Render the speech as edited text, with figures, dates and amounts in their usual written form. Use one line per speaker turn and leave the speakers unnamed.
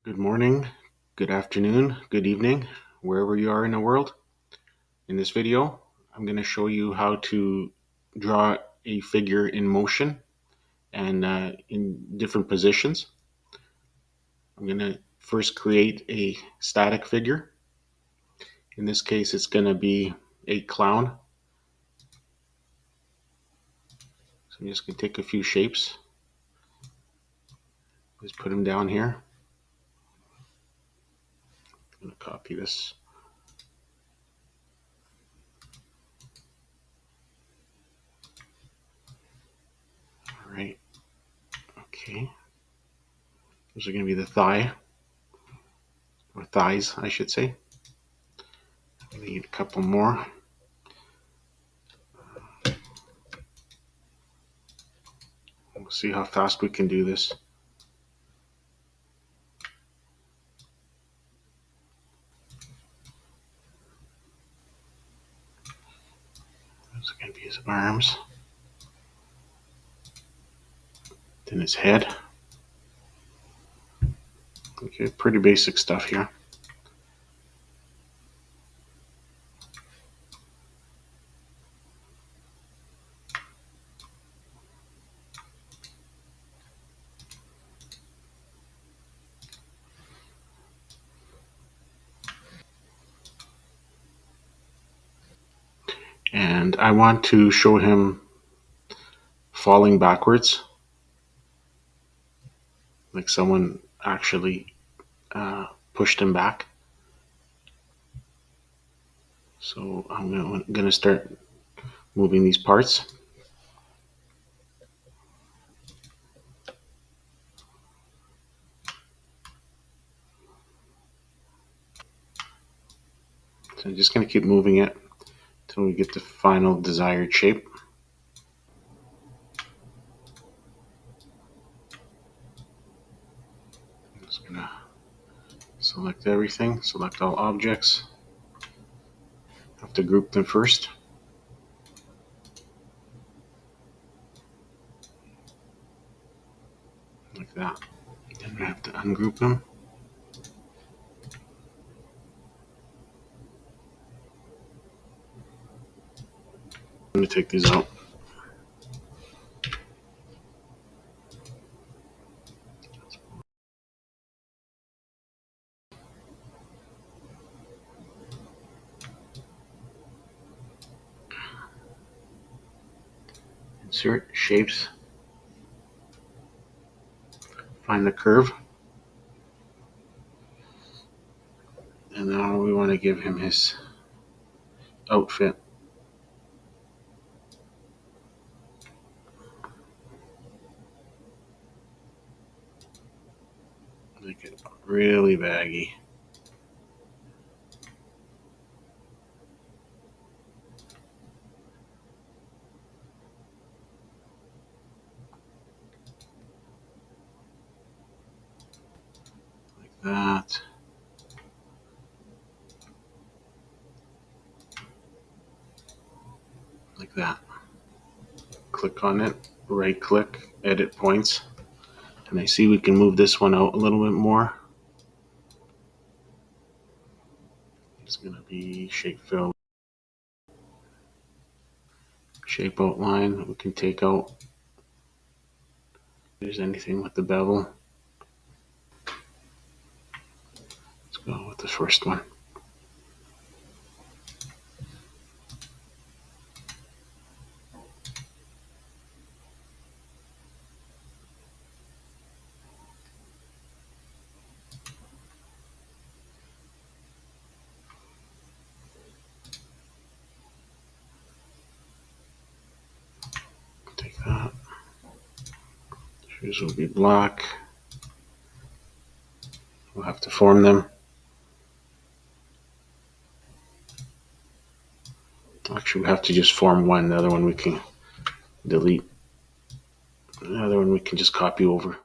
Good morning, good afternoon, good evening, wherever you are in the world. In this video, I'm going to show you how to draw a figure in motion and in different positions. I'm going to first create a static figure. In this case, it's going to be a clown. So I'm just going to take a few shapes. Just put them down here. I'm going to copy this. All right. Okay. Those are going to be the thigh, or thighs, I should say. I need a couple more. We'll see how fast we can do this. Those are going to be his arms. Then his head. Okay, pretty basic stuff here. And I want to show him falling backwards, like someone actually pushed him back. So I'm going to start moving these parts. So I'm just going to keep moving it until we get the final desired shape. I'm just going to select everything, select all objects. Have to group them first. Like that. Then we have to ungroup them. I'm going to take these out. Insert shapes. Find the curve. And now we want to give him his outfit. Make it really baggy. Like that. Like that. Click on it, right click, edit points. And I see we can move this one out a little bit more. It's going to be shape fill. Shape outline, we can take out if there's anything with the bevel. Let's go with the first one. Take that. Shoes will be black. We'll have to form them. Actually, we have to just form one. The other one we can delete. The other one we can just copy over.